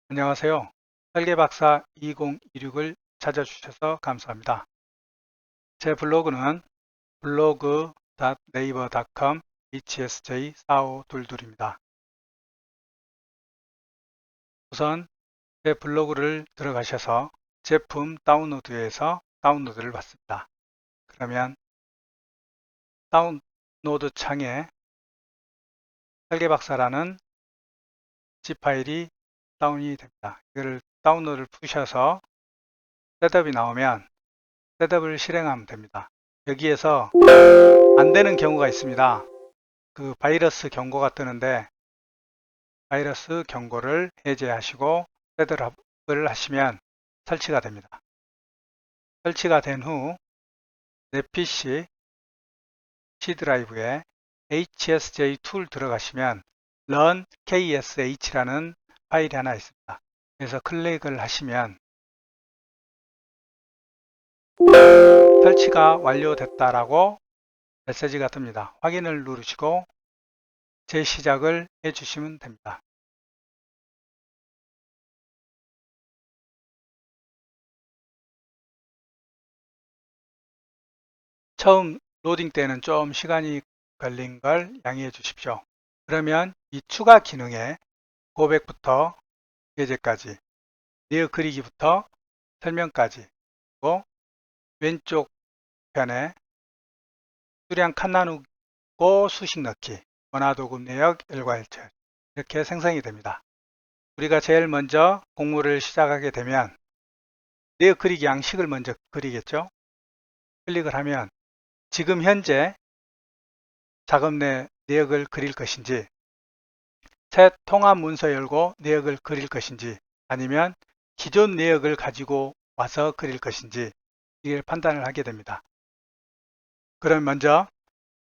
안녕하세요. 설계박사 2026을 찾아주셔서 감사합니다. 제 블로그는 blog.naver.com hsj4522입니다. 우선 제 블로그를 들어가셔서 제품 다운로드에서 다운로드를 받습니다. 그러면 다운로드 창에 설계박사라는 zip 파일이 다운이 됩니다. 이거를 다운로드를 푸셔서 셋업이 나오면 셋업을 실행하면 됩니다. 여기에서 안 되는 경우가 있습니다. 그 바이러스 경고가 뜨는데 바이러스 경고를 해제하시고 셋업을 하시면 설치가 됩니다. 설치가 된 후 내 PC C 드라이브에 HSJ 툴 들어가시면 run ksh라는 파일이 하나 있습니다. 그래서 클릭을 하시면 설치가 완료됐다라고 메시지가 뜹니다. 확인을 누르시고 재시작을 해주시면 됩니다. 처음 로딩 때는 좀 시간이 걸린 걸 양해해 주십시오. 그러면 이 추가 기능에 고백부터 예제까지, 내어 그리기부터 설명까지, 그리고 왼쪽 편에 수량 칸 나누고 수식 넣기, 원화도금 내역 일괄처리 이렇게 생성이 됩니다. 우리가 제일 먼저 공모를 시작하게 되면 내어 그리기 양식을 먼저 그리겠죠. 클릭을 하면 지금 현재 작업 내 내역을 그릴 것인지, 새 통합 문서 열고 내역을 그릴 것인지, 아니면 기존 내역을 가지고 와서 그릴 것인지 이걸 판단을 하게 됩니다. 그럼 먼저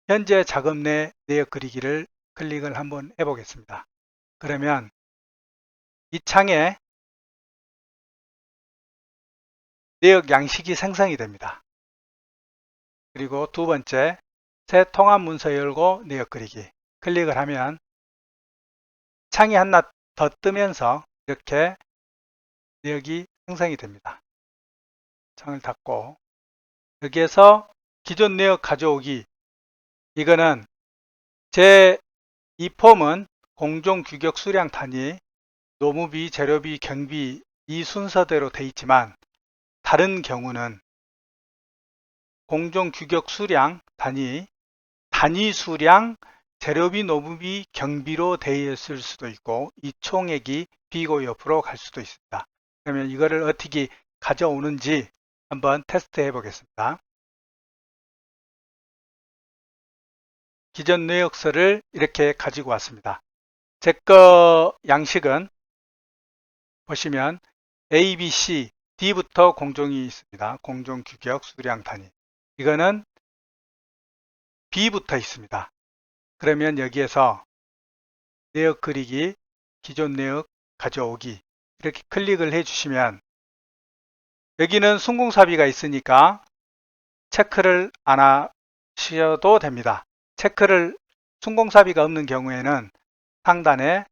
현재 작업 내 내역 그리기를 클릭을 한번 해보겠습니다. 그러면 이 창에 내역 양식이 생성이 됩니다. 그리고 두 번째, 새 통합 문서 열고 내역 그리기 클릭을 하면 창이 하나 더 뜨면서 이렇게 내역이 생성이 됩니다. 창을 닫고 여기에서 기존 내역 가져오기, 이거는 이 폼은 공정 규격 수량 단위, 노무비, 재료비, 경비 이 순서대로 돼 있지만 다른 경우는 공정 규격 수량 단위, 단위 수량, 재료비, 노무비, 경비로 되어 있을 수도 있고 이 총액이 비고 옆으로 갈 수도 있습니다. 그러면 이거를 어떻게 가져오는지 한번 테스트 해 보겠습니다. 기존 내역서를 이렇게 가지고 왔습니다. 제 거 양식은 보시면 A, B, C, D부터 공정이 있습니다. 공정 규격 수량 단위. 이거는 B부터 있습니다. 그러면 여기에서 내역 그리기, 기존 내역 가져오기 이렇게 클릭을 해주시면 여기는 순공사비가 있으니까 체크를 안 하셔도 됩니다. 순공사비가 없는 경우에는 상단에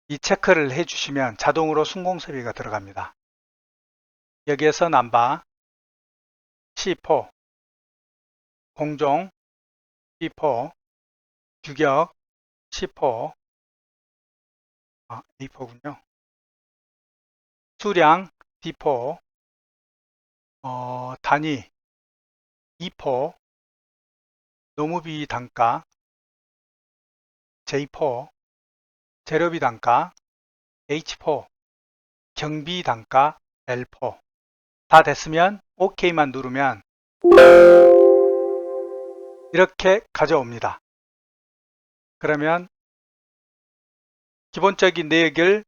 이 체크를 해주시면 자동으로 순공사비가 들어갑니다. 여기에서 넘바 C4 공정 B4 규격 C4 A4군요. 수량 D4 단위 E4 노무비 단가 J4 재료비 단가 H4 경비 단가 L4 다 됐으면 OK만 누르면 이렇게 가져옵니다. 그러면 기본적인 내역을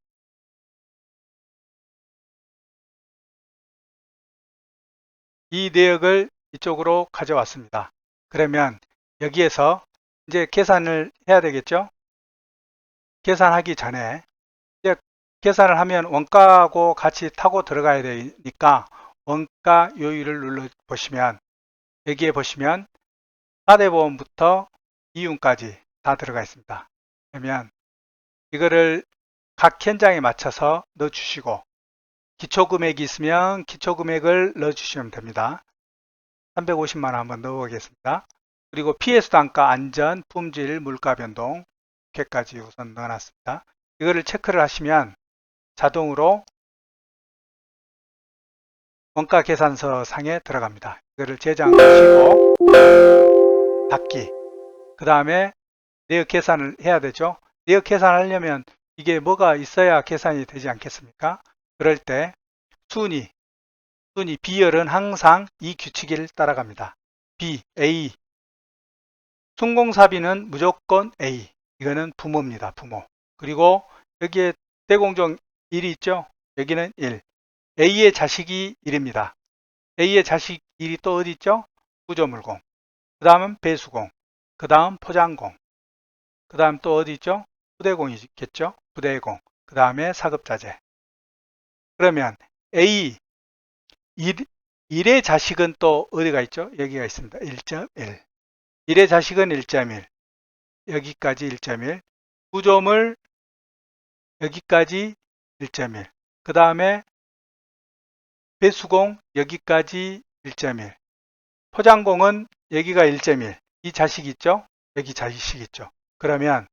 이 내역을 이쪽으로 가져왔습니다. 그러면 여기에서 이제 계산을 해야 되겠죠? 계산하기 전에 이제 계산을 하면 원가하고 같이 타고 들어가야 되니까 원가 요율을 눌러 보시면 여기에 보시면 4대 보험부터 이윤까지 다 들어가 있습니다. 그러면 이거를 각 현장에 맞춰서 넣어주시고 기초금액이 있으면 기초금액을 넣어주시면 됩니다. 350만원 한번 넣어보겠습니다. 그리고 피해수 단가, 안전, 품질, 물가 변동 이렇게까지 우선 넣어놨습니다. 이거를 체크를 하시면 자동으로 원가 계산서 상에 들어갑니다. 이거를 저장하시고 닫기. 그 다음에 내역 계산을 해야 되죠. 내역 계산하려면 이게 뭐가 있어야 계산이 되지 않겠습니까? 그럴 때 순위 비열은 항상 이 규칙을 따라갑니다. B, A. 순공사비는 무조건 A. 이거는 부모입니다. 부모. 그리고 여기에 대공정 1이 있죠. 여기는 1. A의 자식이 1입니다. A의 자식 1이 또 어디 있죠? 구조물공. 그 다음은 배수공. 그 다음 포장공. 그 다음 또 어디 있죠? 부대공이 있겠죠? 부대공. 그 다음에 사급자재. 그러면 A 1의 자식은 또 어디가 있죠? 여기가 있습니다. 1.1. 1의 자식은 1.1. 여기까지 1.1. 구조물 여기까지 1.1. 그 다음에 배수공 여기까지 1.1. 포장공은 여기가 1.1. 이 자식 있죠? 여기 자식 있죠? 그러면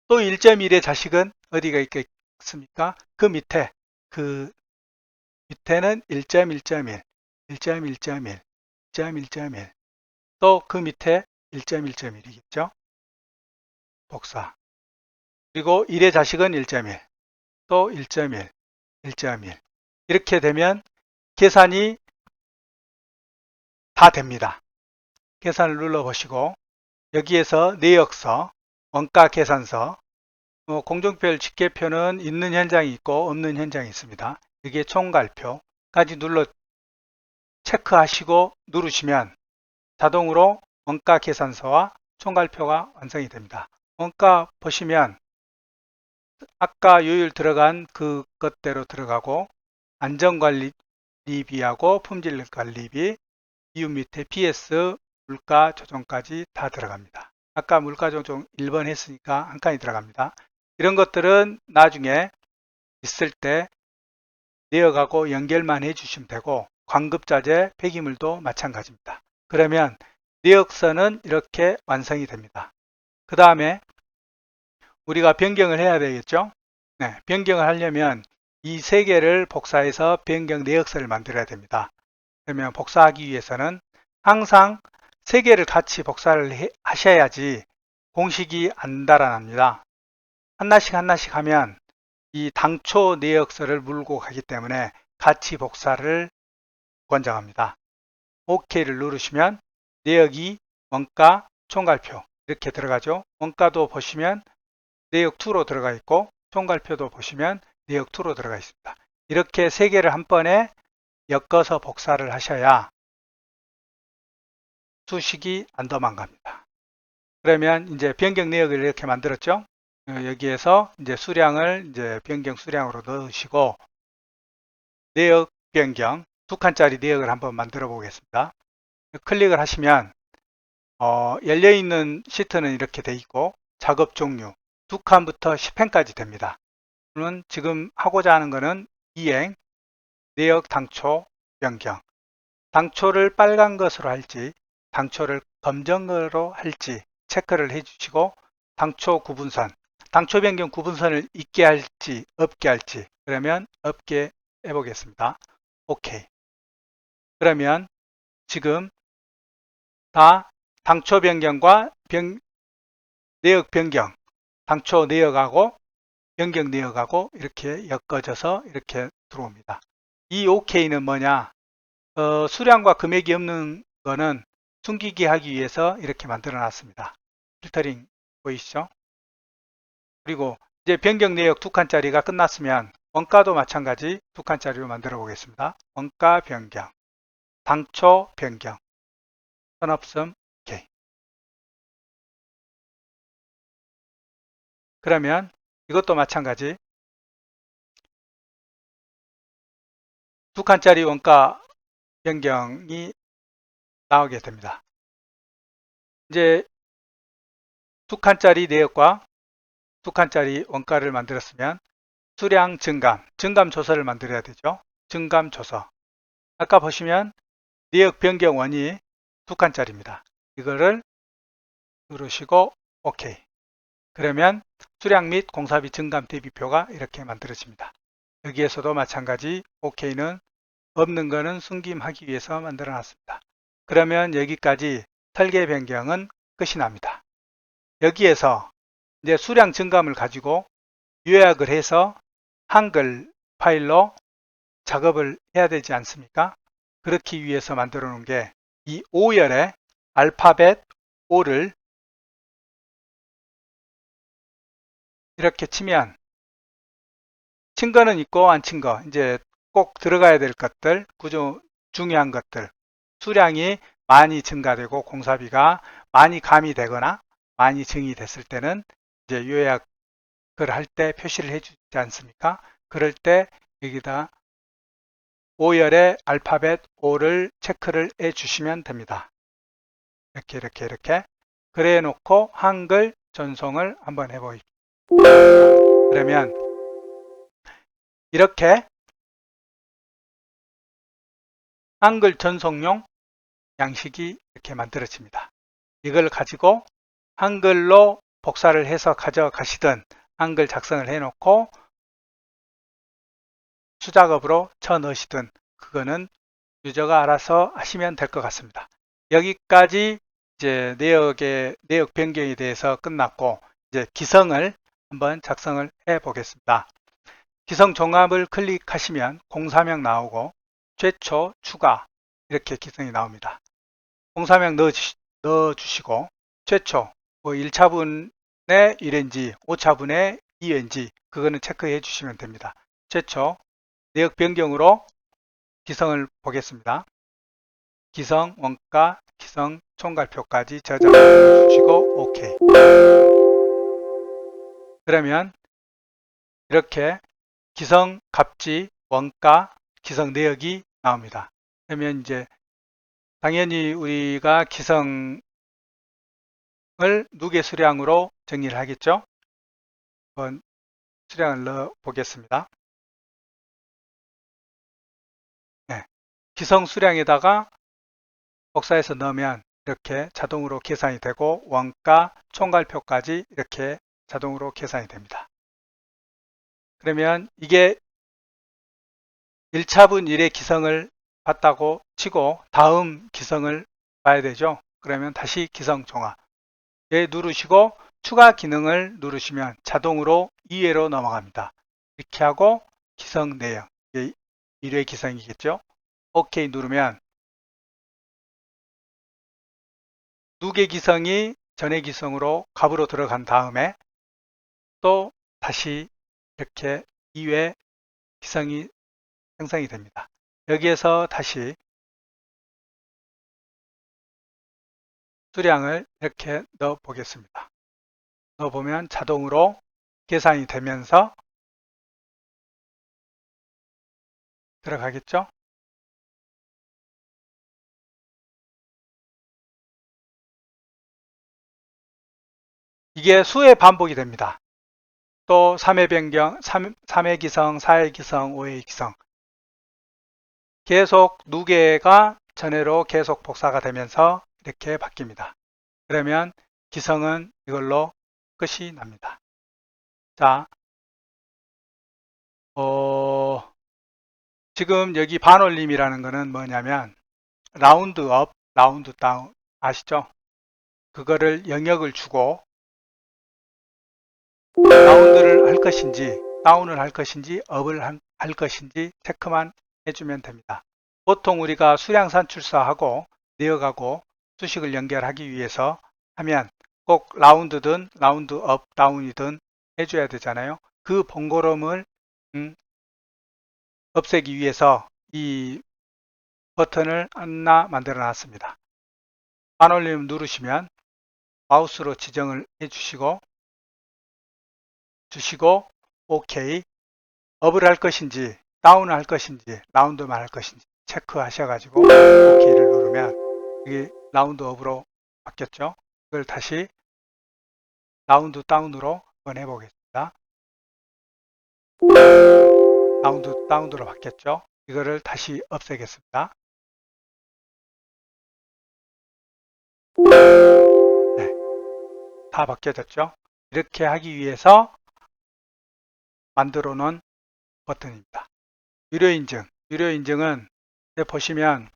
또 1.1의 자식은 어디가 있겠습니까? 그 밑에는 1.1.1, 1.1.1, 1.1.1, 또 그 밑에 1.1.1이겠죠? 복사. 그리고 1의 자식은 1.1, 또 1.1, 1.1. 이렇게 되면 계산이 다 됩니다. 계산을 눌러보시고 여기에서 내역서, 원가 계산서, 공정별 집계표는 있는 현장이 있고 없는 현장이 있습니다. 여기에 총괄표까지 체크하시고 누르시면 자동으로 원가 계산서와 총괄표가 완성이 됩니다. 원가 보시면 아까 요율 들어간 그것대로 들어가고 안전관리비하고 품질관리비, 이웃 밑에 PS, 물가 조정까지 다 들어갑니다. 아까 물가 조정 1번 했으니까 한 칸이 들어갑니다. 이런 것들은 나중에 있을 때 내역하고 연결만 해주시면 되고 광급자재, 폐기물도 마찬가지입니다. 그러면 내역서는 이렇게 완성이 됩니다. 그 다음에 우리가 변경을 해야 되겠죠? 네, 변경을 하려면 이 세 개를 복사해서 변경 내역서를 만들어야 됩니다. 그러면 복사하기 위해서는 항상 세 개를 같이 복사를 하셔야지 공식이 안 달아납니다. 하나씩 하나씩 하면 이 당초 내역서를 물고 가기 때문에 같이 복사를 권장합니다. OK를 누르시면 내역이 원가, 총괄표 이렇게 들어가죠. 원가도 보시면 내역 2로 들어가 있고 총괄표도 보시면 내역 2로 들어가 있습니다. 이렇게 세 개를 한 번에 엮어서 복사를 하셔야 수식이 안 도망갑니다. 그러면 이제 변경 내역을 이렇게 만들었죠. 여기에서 이제 수량을 이제 변경 수량으로 넣으시고 내역 변경 2칸짜리 내역을 한번 만들어 보겠습니다. 클릭을 하시면 열려있는 시트는 이렇게 돼 있고 작업 종류 2칸부터 10펜까지 됩니다. 저는 지금 하고자 하는 거는 이행, 내역 당초 변경, 당초를 빨간 것으로 할지 당초를 검정으로 할지 체크를 해주시고 당초 구분선, 당초 변경 구분선을 있게 할지 없게 할지 그러면 없게 해보겠습니다. OK. 그러면 지금 다 당초 변경과 내역 변경, 당초 내역하고 변경 내역하고 이렇게 엮어져서 이렇게 들어옵니다. 이 OK는 뭐냐? 수량과 금액이 없는 거는 숨기기 하기 위해서 이렇게 만들어 놨습니다. 필터링 보이시죠? 그리고 이제 변경 내역 2칸짜리가 끝났으면 원가도 마찬가지 2칸짜리로 만들어 보겠습니다. 원가 변경, 당초 변경, 선없음 OK. 그러면 이것도 마찬가지 2칸짜리 원가 변경이 나오게 됩니다. 이제 2칸짜리 내역과 2칸짜리 원가를 만들었으면 수량 증감 조서를 만들어야 되죠. 증감 조서. 아까 보시면 내역 변경 원이 2칸짜리입니다. 이거를 누르시고 OK. 그러면 수량 및 공사비 증감 대비표가 이렇게 만들어집니다. 여기에서도 마찬가지 OK는 없는 거는 숨김하기 위해서 만들어 놨습니다. 그러면 여기까지 설계 변경은 끝이 납니다. 여기에서 이제 수량 증감을 가지고 요약을 해서 한글 파일로 작업을 해야 되지 않습니까? 그렇기 위해서 만들어 놓은 게 이 O열의 알파벳 O를 이렇게 치면 친 거는 있고 안 친 거, 이제 꼭 들어가야 될 것들, 구조 중요한 것들, 수량이 많이 증가되고 공사비가 많이 가미되거나 많이 증이 됐을 때는 이제 요약을 할 때 표시를 해주지 않습니까? 그럴 때 여기다 O열의 알파벳 O를 체크를 해 주시면 됩니다. 이렇게 그래 놓고 한글 전송을 한번 해보십시오. 그러면 이렇게 한글 전송용 양식이 이렇게 만들어집니다. 이걸 가지고 한글로 복사를 해서 가져가시든 한글 작성을 해놓고 수작업으로 쳐 넣으시든 그거는 유저가 알아서 하시면 될 것 같습니다. 여기까지 이제 내역 변경에 대해서 끝났고 이제 기성을 한번 작성을 해 보겠습니다. 기성 종합을 클릭하시면 공사명 나오고 최초 추가 이렇게 기성이 나옵니다. 공사명 넣어주시고 최초 뭐 1차분의 1인지 5차분의 2인지 그거는 체크해 주시면 됩니다. 최초 내역 변경으로 기성을 보겠습니다. 기성 원가 기성 총괄표까지 저장해 주시고 OK. 그러면 이렇게 기성 값지 원가 기성 내역이 나옵니다. 그러면 이제 당연히 우리가 기성을 누계 수량으로 정리를 하겠죠. 한번 수량을 넣어 보겠습니다. 네. 기성 수량에다가 복사해서 넣으면 이렇게 자동으로 계산이 되고 원가 총괄표까지 이렇게 자동으로 계산이 됩니다. 그러면 이게 1차분 1의 기성을 봤다고 치고 다음 기성을 봐야 되죠. 그러면 다시 기성 종합 누르시고 추가 기능을 누르시면 자동으로 2회로 넘어갑니다. 이렇게 하고 기성 내역 1회 기성이겠죠. OK 누르면 누계 기성이 전의 기성으로 값으로 들어간 다음에 또 다시 이렇게 2회 기성이 생성이 됩니다. 여기에서 다시 수량을 이렇게 넣어 보겠습니다. 넣어 보면 자동으로 계산이 되면서 들어가겠죠. 이게 수의 반복이 됩니다. 또 3회 변경, 3회 기성, 4회 기성, 5회 기성 계속 누계가 전회로 계속 복사가 되면서 이렇게 바뀝니다. 그러면 기성은 이걸로 끝이 납니다. 자, 지금 여기 반올림이라는 거는 뭐냐면 라운드 업, 라운드 다운 아시죠? 그거를 영역을 주고 라운드를 할 것인지 다운을 할 것인지 업을 할 것인지 체크만 해주면 됩니다. 보통 우리가 수량 산출사하고 내역하고 수식을 연결하기 위해서 하면 꼭 라운드든 라운드 업 다운이든 해줘야 되잖아요. 그 번거로움을 없애기 위해서 이 버튼을 하나 만들어 놨습니다. 반올림 누르시면 마우스로 지정을 해주시고 OK 업을 할 것인지 다운을 할 것인지 라운드만 할 것인지 체크하셔가지고 OK를 누르면 이게 라운드 업으로 바뀌었죠. 이걸 다시 라운드 다운으로 한번 해보겠습니다. 사운드로 바뀌었죠? 이거를 다시 없애겠습니다. 네, 다 바뀌어졌죠? 이렇게 하기 위해서 만들어 놓은 버튼입니다. 유료 인증. 유료 인증은 보시면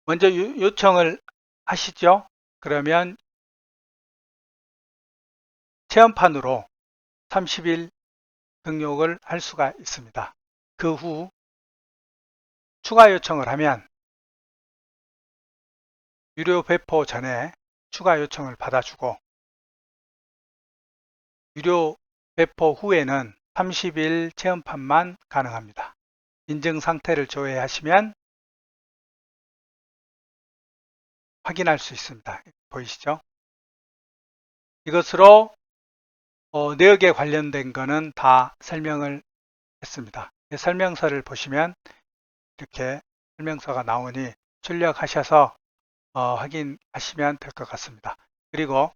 먼저 요청을 하시죠. 그러면 체험판으로 30일 등록을 할 수가 있습니다. 그 후 추가 요청을 하면 유료 배포 전에 추가 요청을 받아주고 유료 배포 후에는 30일 체험판만 가능합니다. 인증 상태를 조회하시면 확인할 수 있습니다. 보이시죠? 이것으로 내역에 관련된 거는 다 설명을 했습니다. 설명서를 보시면 이렇게 설명서가 나오니 출력하셔서 확인하시면 될 것 같습니다. 그리고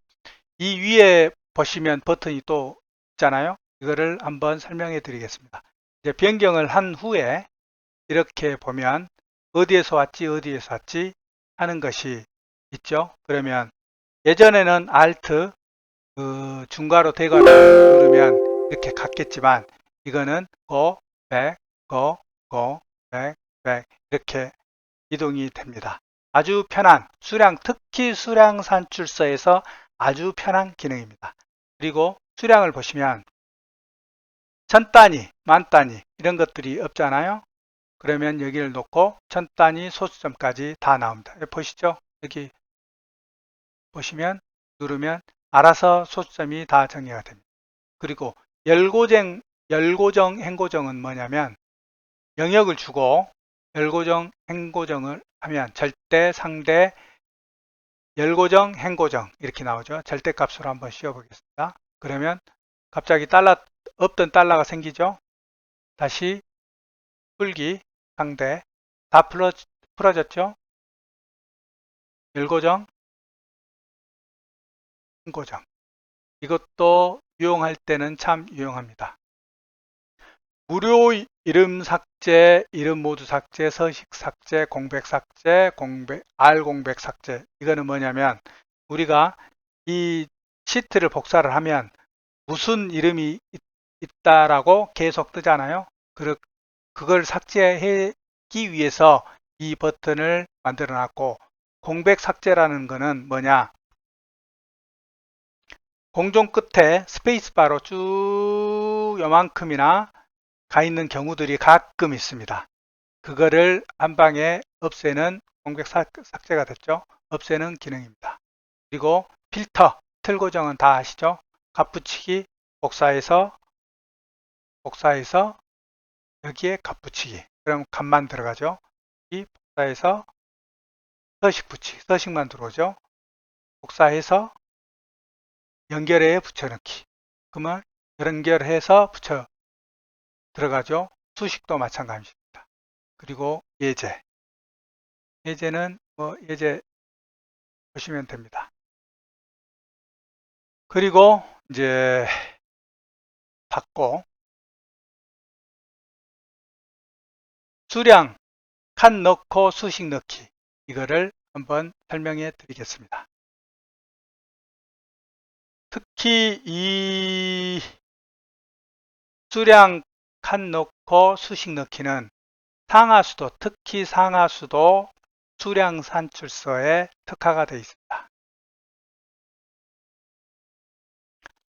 이 위에 보시면 버튼이 또 있잖아요. 이거를 한번 설명해 드리겠습니다. 이제 변경을 한 후에 이렇게 보면 어디에서 왔지 하는 것이 있죠. 그러면 예전에는 Alt 중괄호 대괄호 누르면 이렇게 갔겠지만 이거는 go, back, go, go, back, back 이렇게 이동이 됩니다. 아주 편한 특히 수량 산출서에서 아주 편한 기능입니다. 그리고 수량을 보시면 천 단위, 만 단위 이런 것들이 없잖아요. 그러면 여기를 놓고 천 단위 소수점까지 다 나옵니다. 여기 보시죠? 여기 보시면 누르면 알아서 소수점이 다 정리가 됩니다. 그리고 열고정, 행고정은 뭐냐면 영역을 주고 열고정, 행고정을 하면 절대, 상대, 열고정, 행고정 이렇게 나오죠. 절대값으로 한번 씌워보겠습니다. 그러면 갑자기 없던 달러가 생기죠. 다시 풀기, 상대 다 풀어졌죠. 열고정, 행고정 이것도 유용할 때는 참 유용합니다. 무료 이름 삭제, 이름 모두 삭제, 서식 삭제, 공백 삭제, R 공백 삭제. 이거는 뭐냐면 우리가 이 시트를 복사를 하면 무슨 이름이 있다라고 계속 뜨잖아요. 그걸 삭제하기 위해서 이 버튼을 만들어 놨고 공백 삭제라는 거는 뭐냐? 공종 끝에 스페이스바로 쭉 요만큼이나 가 있는 경우들이 가끔 있습니다. 그거를 한 방에 없애는 공백 삭제가 됐죠. 없애는 기능입니다. 그리고 필터, 틀 고정은 다 아시죠? 값 붙이기, 복사해서 여기에 값 붙이기. 그럼 값만 들어가죠. 이 복사해서 서식 붙이기, 서식만 들어오죠. 복사해서 연결해 붙여넣기. 그러면 연결해서 붙여 들어가죠. 수식도 마찬가지입니다. 그리고 예제는 예제 보시면 됩니다. 그리고 이제 받고 수량 칸 넣고 수식 넣기 이거를 한번 설명해 드리겠습니다. 특히 이 수량 칸 넣고 수식 넣기는 특히 상하수도 수량 산출서에 특화가 되어 있습니다.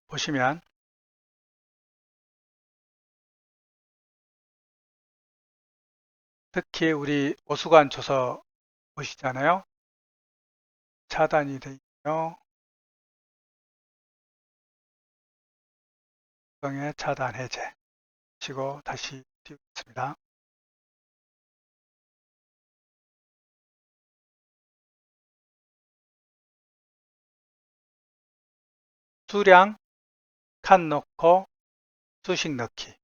보시면 특히 우리 오수관 조서 보시잖아요. 차단이 되어 있고요. 의 차단 해제 치고 다시 띄우겠습니다. 수량 칸 넣고 수식 넣기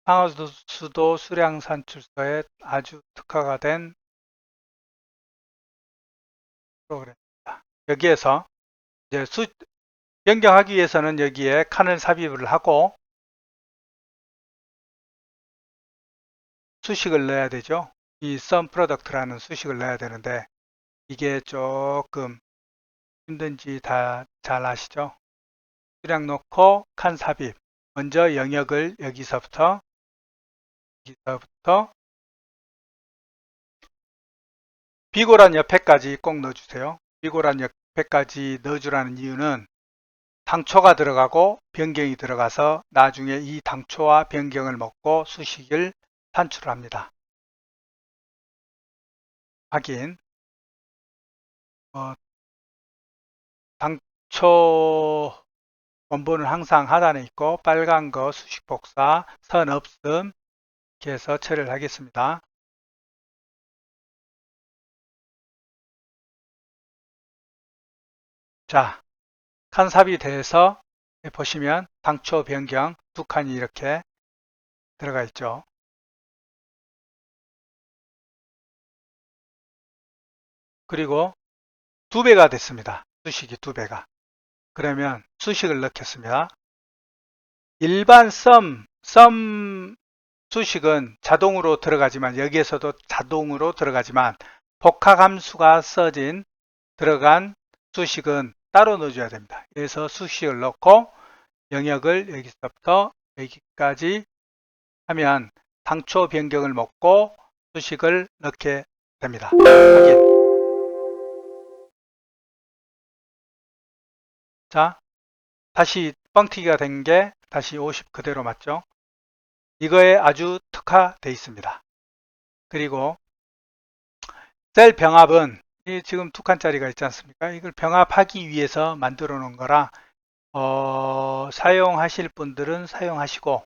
상하수도 수량 산출서에 아주 특화가 된 프로그램입니다. 여기에서 이제 변경하기 위해서는 여기에 칸을 삽입을 하고 수식을 넣어야 되죠. 이 sum product라는 수식을 넣어야 되는데 이게 조금 힘든지 다 잘 아시죠? 수량 넣고 칸 삽입. 먼저 영역을 여기서부터 비고란 옆에까지 꼭 넣어주세요. 비고란 옆에까지 넣어주라는 이유는 당초가 들어가고 변경이 들어가서 나중에 이 당초와 변경을 먹고 수식을 산출합니다. 확인. 당초 원본은 항상 하단에 있고 빨간 거 수식 복사, 선 없음 이렇게 해서 처리를 하겠습니다. 자, 칸 삽입이 돼서 보시면 당초 변경 두 칸이 이렇게 들어가 있죠. 그리고 2배가 됐습니다. 수식이 2배가. 그러면 수식을 넣겠습니다. 일반 sum 수식은 자동으로 들어가지만 여기에서도 자동으로 들어가지만 복합함수가 써진 들어간 수식은 따로 넣어줘야 됩니다. 그래서 수식을 넣고 영역을 여기서부터 여기까지 하면 당초 변경을 먹고 수식을 넣게 됩니다. 확인. 자, 다시 뻥튀기가 된 게 다시 50 그대로 맞죠? 이거에 아주 특화되어 있습니다. 그리고 셀 병합은 지금 2칸짜리가 있지 않습니까? 이걸 병합하기 위해서 만들어 놓은 거라 사용하실 분들은 사용하시고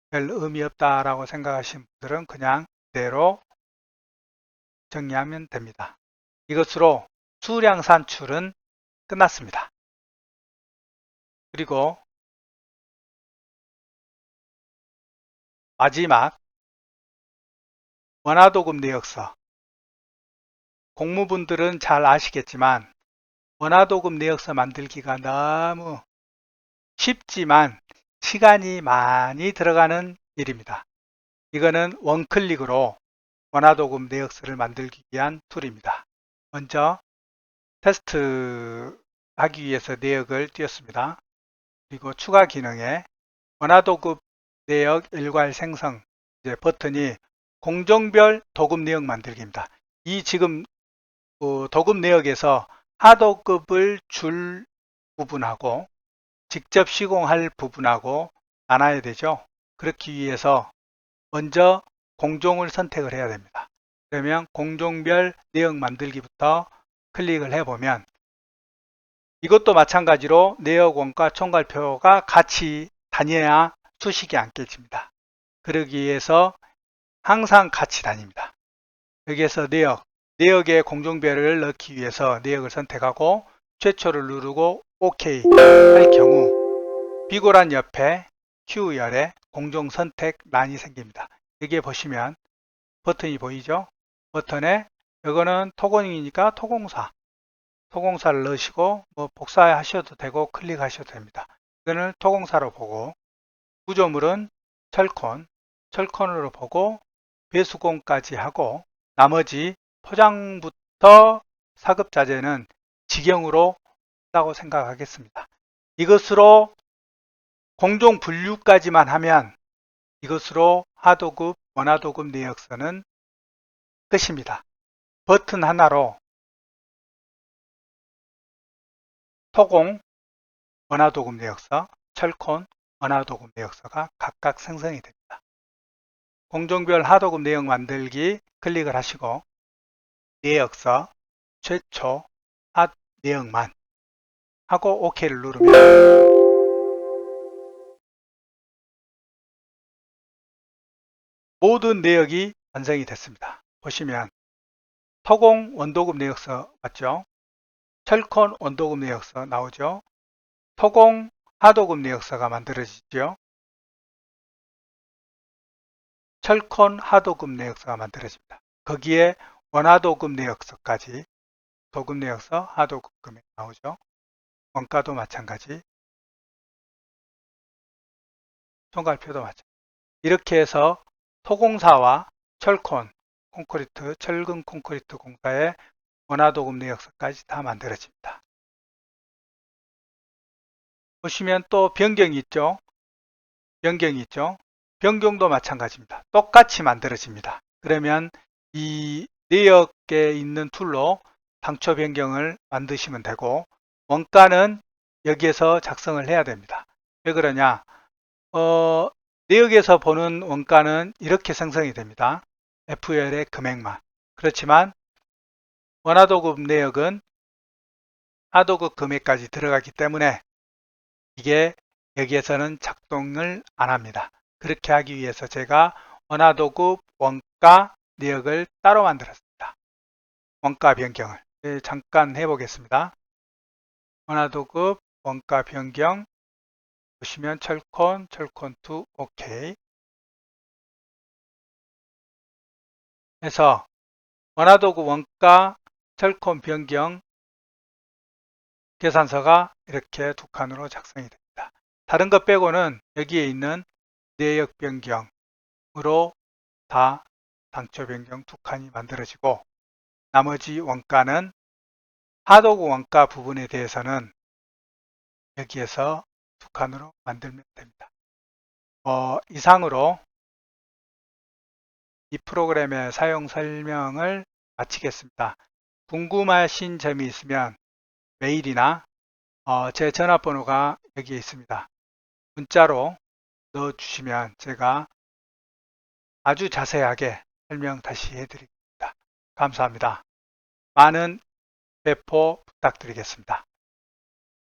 별 의미 없다라고 생각하시는 분들은 그냥 그대로 정리하면 됩니다. 이것으로 수량 산출은 끝났습니다. 그리고 마지막 원화도금 내역서. 공무분들은 잘 아시겠지만 원화도금 내역서 만들기가 너무 쉽지만 시간이 많이 들어가는 일입니다. 이거는 원클릭으로 원화도금 내역서를 만들기 위한 툴입니다. 먼저 테스트 하기 위해서 내역을 띄웠습니다. 그리고 추가 기능에 원화도급 내역 일괄 생성 이제 버튼이 공정별 도급 내역 만들기입니다. 이 지금 도급 내역에서 하도급을 줄 부분하고 직접 시공할 부분하고 나눠야 되죠. 그렇기 위해서 먼저 공종을 선택을 해야 됩니다. 그러면 공종별 내역 만들기부터 클릭을 해보면 이것도 마찬가지로 내역원과 총괄표가 같이 다녀야 수식이 안 깨집니다. 그러기 위해서 항상 같이 다닙니다. 여기에서 내역의 공종별을 넣기 위해서 내역을 선택하고 최초를 누르고 OK 할 경우 비고란 옆에 Q열에 공종 선택 란이 생깁니다. 여기에 보시면 버튼이 보이죠? 버튼에 이거는 토공이니까 토공사를 넣으시고 뭐 복사하셔도 되고 클릭하셔도 됩니다. 이거는 토공사로 보고 구조물은 철콘으로 보고 배수공까지 하고 나머지 포장부터 사급자재는 직영으로 한다고 생각하겠습니다. 이것으로 공종 분류까지만 하면 이것으로 하도급, 원하도급 내역서는 끝입니다. 버튼 하나로 토공, 원하도급 내역서, 철콘, 원하도급 내역서가 각각 생성이 됩니다. 공종별 하도급 내역 만들기 클릭을 하시고 내역서, 최초, 핫 내역만 하고 OK를 누르면 모든 내역이 완성이 됐습니다. 보시면 토공 원도급 내역서 맞죠? 철콘 원도급 내역서 나오죠? 토공 하도급 내역서가 만들어지죠? 철콘 하도급 내역서가 만들어집니다. 거기에 원하도급 내역서까지 도금 내역서 하도급 금액 나오죠. 원가도 마찬가지, 총괄표도 마찬가지. 이렇게 해서 토공사와 철콘, 콘크리트, 철근 콘크리트 공사의 원화도금 내역서까지 다 만들어집니다. 보시면 또 변경이 있죠. 변경도 마찬가지입니다. 똑같이 만들어집니다. 그러면 이 내역에 있는 툴로 당초 변경을 만드시면 되고, 원가는 여기에서 작성을 해야 됩니다. 왜 그러냐? 내역에서 보는 원가는 이렇게 생성이 됩니다. FUL의 금액만. 그렇지만 원화도급 내역은 하도급 금액까지 들어가기 때문에 이게 여기에서는 작동을 안 합니다. 그렇게 하기 위해서 제가 원화도급 원가 내역을 따로 만들었습니다. 원가 변경을 잠깐 해보겠습니다. 원화도급 원가 변경 보시면 철콘2 OK 해서 원화도급 원가 철콘 변경 계산서가 이렇게 두 칸으로 작성이 됩니다. 다른 것 빼고는 여기에 있는 내역 변경으로 다 당초 변경 두 칸이 만들어지고, 나머지 원가는 하도급 원가 부분에 대해서는 여기에서 두 칸으로 만들면 됩니다. 이상으로 이 프로그램의 사용 설명을 마치겠습니다. 궁금하신 점이 있으면 메일이나 제 전화번호가 여기에 있습니다. 문자로 넣어주시면 제가 아주 자세하게 설명 다시 해드립니다. 감사합니다. 많은 배포 부탁드리겠습니다.